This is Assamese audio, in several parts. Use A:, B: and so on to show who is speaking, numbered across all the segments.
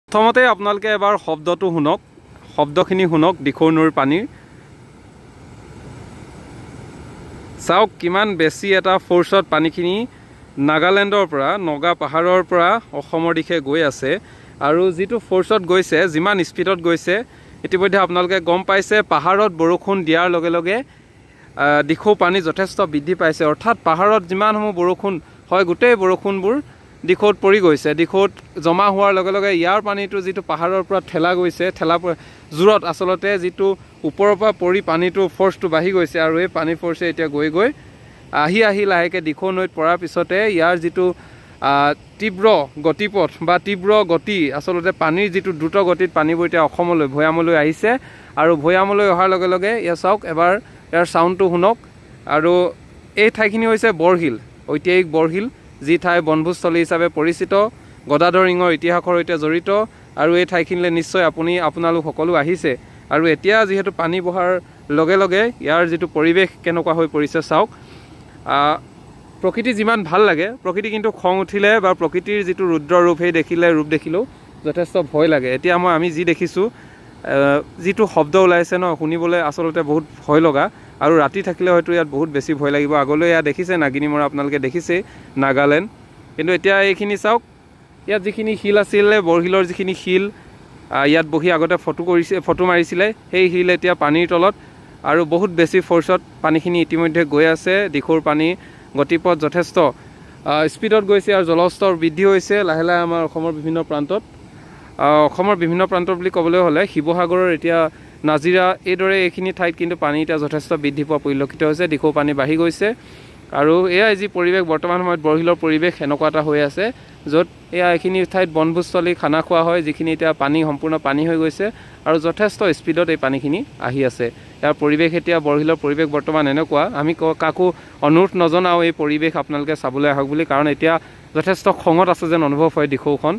A: প্ৰথমতে আপোনালোকে এবাৰ শব্দটো শুনক, শব্দখিনি শুনক দিখৌ নৈৰ পানীৰ। চাওক কিমান বেছি এটা ফ'ৰ্চত পানীখিনি নাগালেণ্ডৰ পৰা, নগা পাহাৰৰ পৰা অসমৰ দিশে গৈ আছে। আৰু যিটো ফ'ৰ্চত গৈছে, যিমান স্পীডত গৈছে, ইতিমধ্যে আপোনালোকে গম পাইছে পাহাৰত বৰষুণ দিয়াৰ লগে লগে দিখৌ পানী যথেষ্ট বৃদ্ধি পাইছে। অৰ্থাৎ পাহাৰত যিমানসমূহ বৰষুণ হয় গোটেই বৰষুণবোৰ দিখৌত পৰি গৈছে। দিখৌত জমা হোৱাৰ লগে লগে ইয়াৰ পানীটো যিটো পাহাৰৰ পৰা ঠেলা গৈছে, ঠেলা জোৰত আচলতে যিটো ওপৰৰ পৰা পৰি পানীটো ফ'ৰ্চটো বাঢ়ি গৈছে আৰু এই পানী ফ'ৰ্চে এতিয়া গৈ গৈ আহি লাহেকৈ দিখৌ নৈত পৰাৰ পিছতে ইয়াৰ যিটো তীব্ৰ গতিপথ বা তীব্ৰ গতি, আচলতে পানীৰ যিটো দ্ৰুত গতিত পানীবোৰ এতিয়া অসমলৈ ভৈয়ামলৈ আহিছে। আৰু ভৈয়ামলৈ অহাৰ লগে লগে ইয়াৰ চাওক, এবাৰ ইয়াৰ চাউণ্ডটো শুনক। আৰু এই ঠাইখিনি হৈছে বৰশিল, ঐতিহাসিক বৰশিল, যি ঠাই বনভোজস্থলী হিচাপে পৰিচিত, গদাধৰ সিঙৰ ইতিহাসৰ সৈতে জড়িত। আৰু এই ঠাইখিনিলৈ নিশ্চয় আপোনালোক সকলো আহিছে। আৰু এতিয়া যিহেতু পানী বহাৰ লগে লগে ইয়াৰ যিটো পৰিৱেশ কেনেকুৱা হৈ পৰিছে চাওক। প্ৰকৃতি যিমান ভাল লাগে, প্ৰকৃতি কিন্তু খং উঠিলে বা প্ৰকৃতিৰ যিটো ৰুদ্ৰ ৰূপ, সেই ৰূপ দেখিলেও যথেষ্ট ভয় লাগে। এতিয়া আমি যি দেখিছোঁ, যিটো শব্দ ওলাইছে ন, শুনিবলৈ আচলতে বহুত ভয় লগা। আৰু ৰাতি থাকিলে হয়তো ইয়াত বহুত বেছি ভয় লাগিব। আগলৈ ইয়াত দেখিছে নাগিনীমৰা, আপোনালোকে দেখিছেই নাগালেণ্ড। কিন্তু এতিয়া এইখিনি চাওক, ইয়াত যিখিনি শিল আছিলে, বৰশিলৰ যিখিনি শিল, ইয়াত বহি আগতে ফটো মাৰিছিলে, সেই শিল এতিয়া পানীৰ তলত। আৰু বহুত বেছি ফ'ৰ্চত পানীখিনি ইতিমধ্যে গৈ আছে। দিখৌৰ পানী গতিপথ যথেষ্ট স্পীডত গৈছে আৰু জলস্তৰ বৃদ্ধি হৈছে লাহে লাহে আমাৰ অসমৰ বিভিন্ন প্ৰান্তত। অসমৰ বিভিন্ন প্ৰান্ত বুলি ক'বলৈ হ'লে শিৱসাগৰৰ এতিয়া নাজিৰা, এইদৰে এইখিনি ঠাইত কিন্তু পানী এতিয়া যথেষ্ট বৃদ্ধি পোৱা পৰিলক্ষিত হৈছে। দিখৌ পানী বাঢ়ি গৈছে। আৰু এয়াই যি পৰিৱেশ বৰ্তমান সময়ত বৰশিলৰ পৰিৱেশ এনেকুৱা এটা হৈ আছে, য'ত এইখিনি ঠাইত বনভোজস্থলী, খানা খোৱা হয়, যিখিনি এতিয়া সম্পূৰ্ণ পানী হৈ গৈছে আৰু যথেষ্ট স্পীডত এই পানীখিনি আহি আছে। ইয়াৰ পৰিৱেশ এতিয়া বৰশিলৰ পৰিৱেশ বৰ্তমান এনেকুৱা, আমি কাকো অনুৰোধ নজনাওঁ এই পৰিৱেশ আপোনালোকে চাবলৈ আহক বুলি, কাৰণ এতিয়া যথেষ্ট খঙত আছে যেন অনুভৱ হয় দিখৌখন।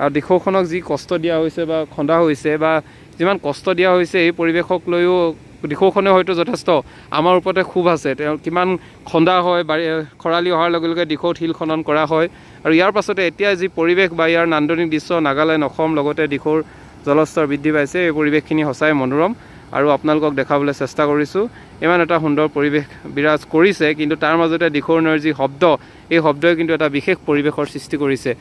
A: আৰু দিখৌখনক যি কষ্ট দিয়া হৈছে বা খন্দা হৈছে বা যিমান কষ্ট দিয়া হৈছে, এই পৰিৱেশক লৈও দিখৌখনে হয়তো যথেষ্ট আমাৰ ওপৰতে ক্ষোভ আছে। তেওঁ কিমান খন্দা হয়, খৰালি অহাৰ লগে লগে দিখৌত শিল খনন কৰা হয়। আৰু ইয়াৰ পাছতে এতিয়া যি পৰিৱেশ বা ইয়াৰ নান্দনিক দৃশ্য, নাগালেণ্ড, অসম লগতে দিখৌৰ জলস্তৰ বৃদ্ধি পাইছে, এই পৰিৱেশখিনি সঁচাই মনোৰম। আৰু আপোনালোকক দেখাবলৈ চেষ্টা কৰিছোঁ। ইমান এটা সুন্দৰ পৰিৱেশ বিৰাজ কৰিছে, কিন্তু তাৰ মাজতে দিখৌ নৈৰ যি শব্দ, এই শব্দই কিন্তু এটা বিশেষ পৰিৱেশৰ সৃষ্টি কৰিছে।